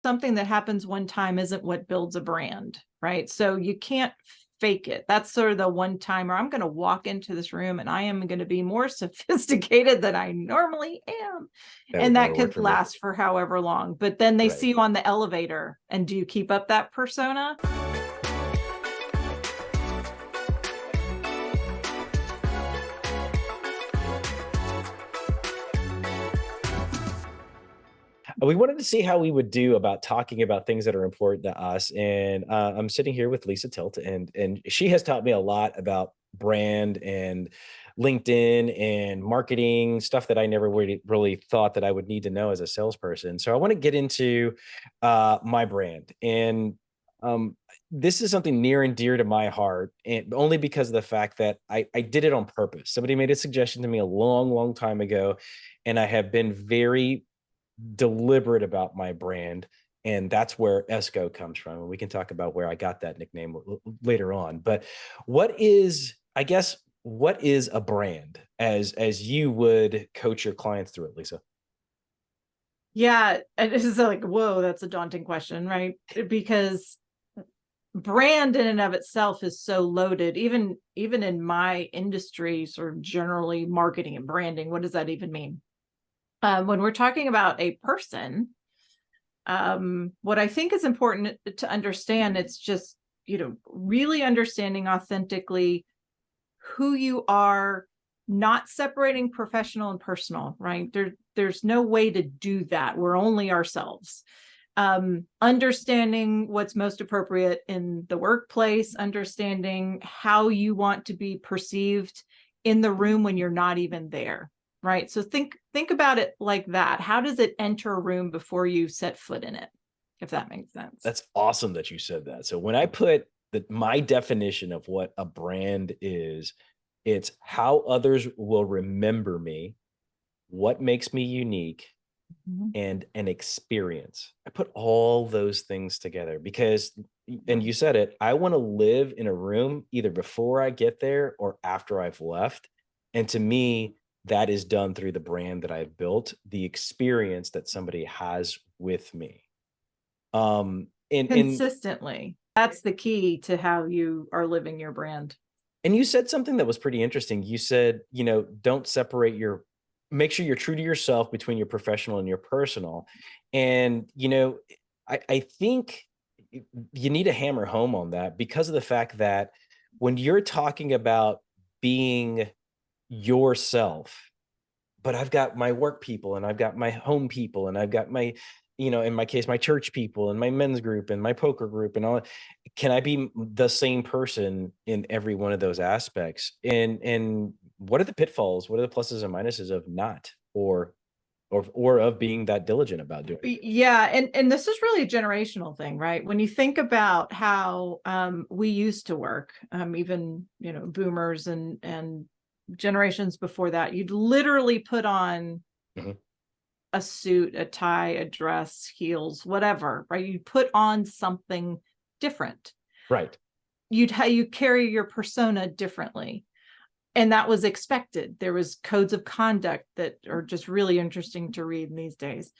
something that happens one time isn't what builds a brand, right? So you can't fake it. That's sort of the one time, or I'm going to walk into this room and I am going to be more sophisticated than I normally am. That would And that never work could for me. last for however long. But then they Right. see you on the elevator. And do you keep up that persona? We wanted to see how we would do about talking about things that are important to us. And I'm sitting here with Lisa Tilt, and she has taught me a lot about brand and LinkedIn and marketing stuff that I never really thought that I would need to know as a salesperson. So I want to get into my brand. And um, this is something near and dear to my heart, and only because of the fact that I did it on purpose. Somebody made a suggestion to me a long, long time ago, and I have been very deliberate about my brand, and that's where Esco comes from, and we can talk about where I got that nickname later on. But what is a brand as you would coach your clients through it, Lisa? Yeah. And this is like, whoa, that's a daunting question, right? Because brand in and of itself is so loaded, even in my industry, sort of generally marketing and branding. What does that even mean? When we're talking about a person, what I think is important to understand, it's just, really understanding authentically who you are, not separating professional and personal, right? There's no way to do that. We're only ourselves. Understanding what's most appropriate in the workplace, understanding how you want to be perceived in the room when you're not even there, right? So think about it like that. How does it enter a room before you set foot in it, if that makes sense? That's awesome that you said that. So when I put my definition of what a brand is, it's how others will remember me, what makes me unique, Mhm. and an experience. I put all those things together because, and you said it, I want to live in a room either before I get there or after I've left. And to me, that is done through the brand that I've built, the experience that somebody has with me. And Consistently. That's the key to how you are living your brand. And you said something that was pretty interesting. You said, don't separate make sure you're true to yourself between your professional and your personal. And, I think you need to hammer home on that because of the fact that when you're talking about being yourself, but I've got my work people and I've got my home people and I've got my, in my case, my church people and my men's group and my poker group and all. Can I be the same person in every one of those aspects? And what are the pitfalls? What are the pluses and minuses of not or of being that diligent about doing it? Yeah, and this is really a generational thing, right? When you think about how we used to work, even boomers and generations before that, you'd literally put on Mhm. a suit, a tie, a dress, heels, whatever, right? You put on something different. Right. You carry your persona differently. And that was expected. There was codes of conduct that are just really interesting to read these days.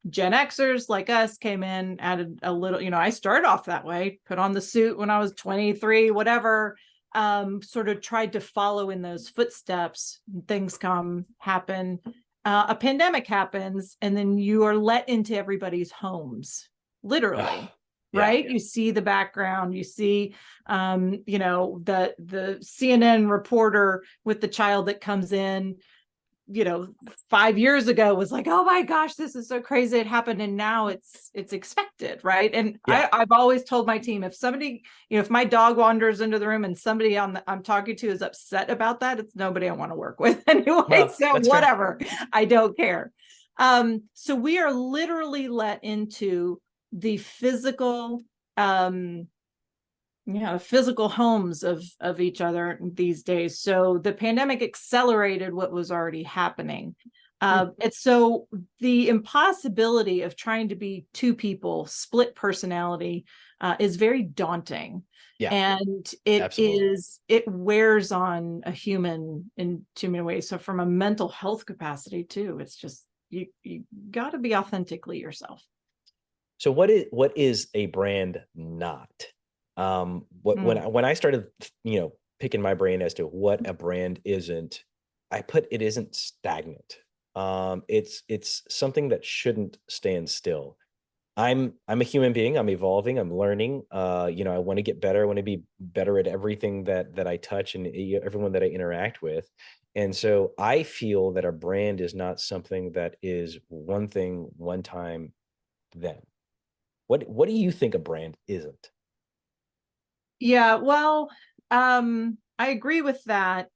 Gen Xers like us came in, added a little, I started off that way, put on the suit when I was 23, whatever, sort of tried to follow in those footsteps. Things happen. A pandemic happens, and then you are let into everybody's homes, literally. Ah, yeah. Right? You see the background, you see the CNN reporter with the child that comes in, 5 years ago was like, oh my gosh, this is so crazy, it happened. And now it's expected, right? And Yeah. I've always told my team, if somebody, if my dog wanders into the room and somebody I'm talking to is upset about that, it's nobody I want to work with anyway. Well, So that's fair. whatever, I don't care. So we are literally let into the physical physical homes of each other these days. So the pandemic accelerated what was already happening. Hmm. And so the impossibility of trying to be two people, split personality, is very daunting. Yeah, And absolutely. it wears on a human in too many ways. So from a mental health capacity too, it's just, you got to be authentically yourself. So what is a brand not? What Mm. when I started, picking my brain as to what a brand isn't, I put it isn't stagnant. It's something that shouldn't stand still. I'm a human being. I'm evolving. I'm learning. I want to get better. I want to be better at everything that I touch and everyone that I interact with. And so I feel that a brand is not something that is one thing, one time, then. What do you think a brand isn't? Yeah, well, I agree with that,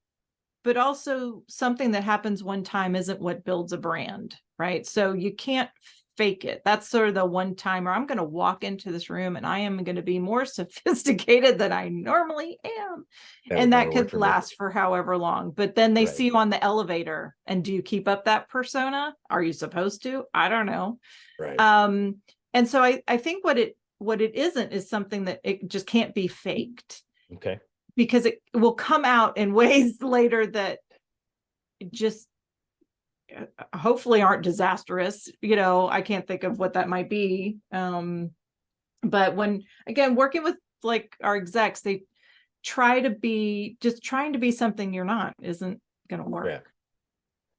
but also something that happens one time isn't what builds a brand, right? So you can't fake it. That's sort of the one time, or I'm going to walk into this room and I am going to be more sophisticated than I normally am. That would And that never work could for me. last for however long. But then they Right. see you on the elevator. And do you keep up that persona? Are you supposed to? I don't know. Right. Um, and so I think what it isn't is something that it just can't be faked, Okay. because it will come out in ways later that just hopefully aren't disastrous. I can't think of what that might be. But when, again, working with like our execs, they trying to be something you're not isn't going to Yeah. work.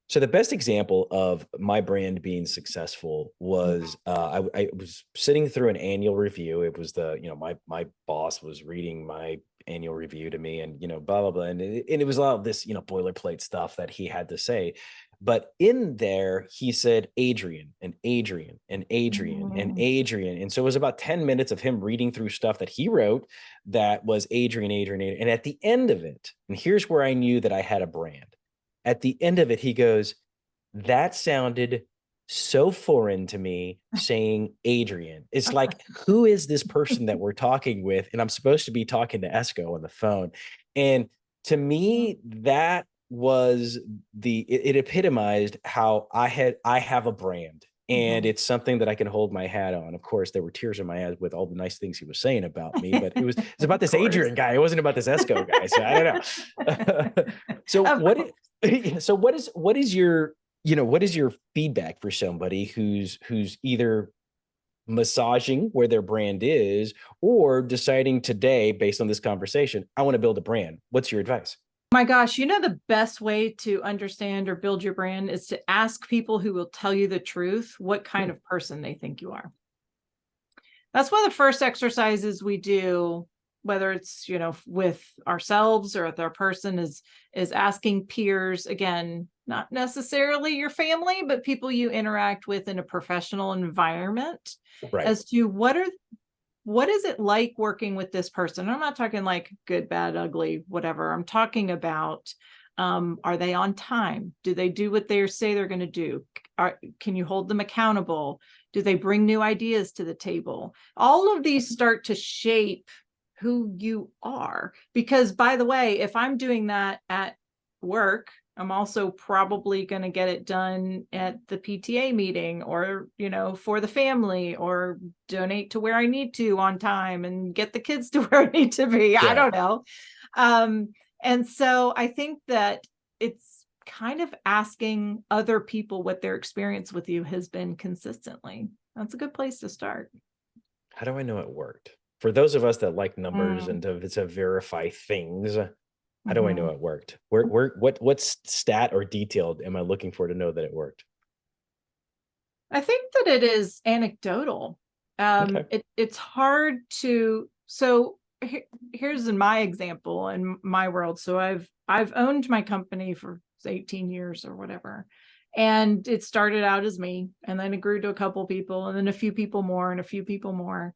So the best example of my brand being successful was I was sitting through an annual review. It was my boss was reading my annual review to me, and blah blah blah, and it was a lot of this boilerplate stuff that he had to say. But in there, he said Adrian and Adrian and Adrian and Mm. Adrian, and so it was about 10 minutes of him reading through stuff that he wrote that was Adrian, Adrian, Adrian. And at the end of it, and here's where I knew that I had a brand. At the end of it, he goes, that sounded so foreign to me, saying Adrian. It's like, who is this person that we're talking with? And I'm supposed to be talking to Esco on the phone. And to me, that was it epitomized how I have a brand. And Mhm. it's something that I can hold my hat on. Of course, there were tears in my eyes with all the nice things he was saying about me, but it's about Of this course. Adrian guy. It wasn't about this Esco guy. So I don't know. So Of course. so what is your feedback for somebody who's either massaging where their brand is or deciding today based on this conversation, I want to build a brand? What's your advice? My gosh, the best way to understand or build your brand is to ask people who will tell you the truth what kind Hmm, of person they think you are. That's one of the first exercises we do, whether it's, with ourselves or with our person, is asking peers, again, not necessarily your family, but people you interact with in a professional environment, right. as to what is it like working with this person? I'm not talking like good, bad, ugly, whatever. I'm talking about, are they on time? Do they do what they say they're going to do? Can you hold them accountable? Do they bring new ideas to the table? All of these start to shape who you are. Because, by the way, if I'm doing that at work, I'm also probably going to get it done at the PTA meeting, or, for the family, or donate to where I need to on time and get the kids to where I need to be. I Yeah. don't know. Um, and so I think that it's kind of asking other people what their experience with you has been consistently. That's a good place to start. How do I know it worked? For those of us that like numbers Mm, and to verify things, how do I know mhm. it worked? What stat or detail am I looking for to know that it worked? I think that it is anecdotal. Okay. It's hard to, so here's in my example in my world. So I've owned my company for 18 years or whatever. And it started out as me, and then it grew to a couple people, and then a few people more, and a few people more.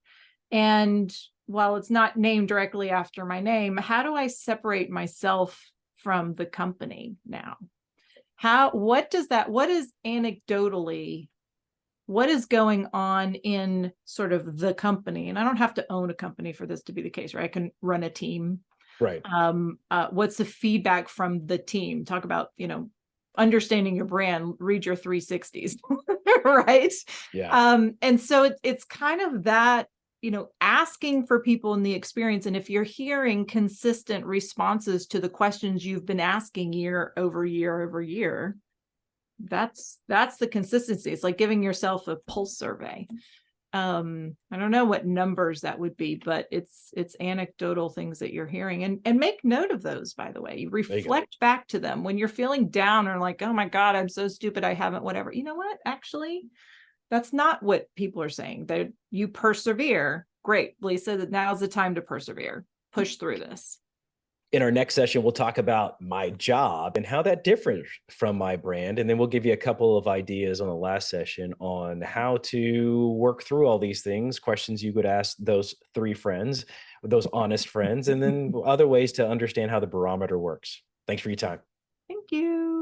And while it's not named directly after my name, how do I separate myself from the company now? What is anecdotally, what is going on in sort of the company? And I don't have to own a company for this to be the case, right? I can run a team. Right. What's the feedback from the team? Talk about, understanding your brand, read your 360s, right? Yeah. And so it's kind of that, asking for people in the experience. And if you're hearing consistent responses to the questions you've been asking year over year over year, that's the consistency. It's like giving yourself a pulse survey. I don't know what numbers that would be, but it's anecdotal things that you're hearing, and make note of those, by the way. You There you go. reflect back to them when you're feeling down or like, oh my God, I'm so stupid, I haven't, whatever. You know what? Actually, that's not what people are saying. That you persevere. Great, Lisa, that now's the time to persevere. Push through this. In our next session, we'll talk about my job and how that differs from my brand. And then we'll give you a couple of ideas on the last session on how to work through all these things, questions you could ask those three friends, those honest friends, and then other ways to understand how the barometer works. Thanks for your time. Thank you.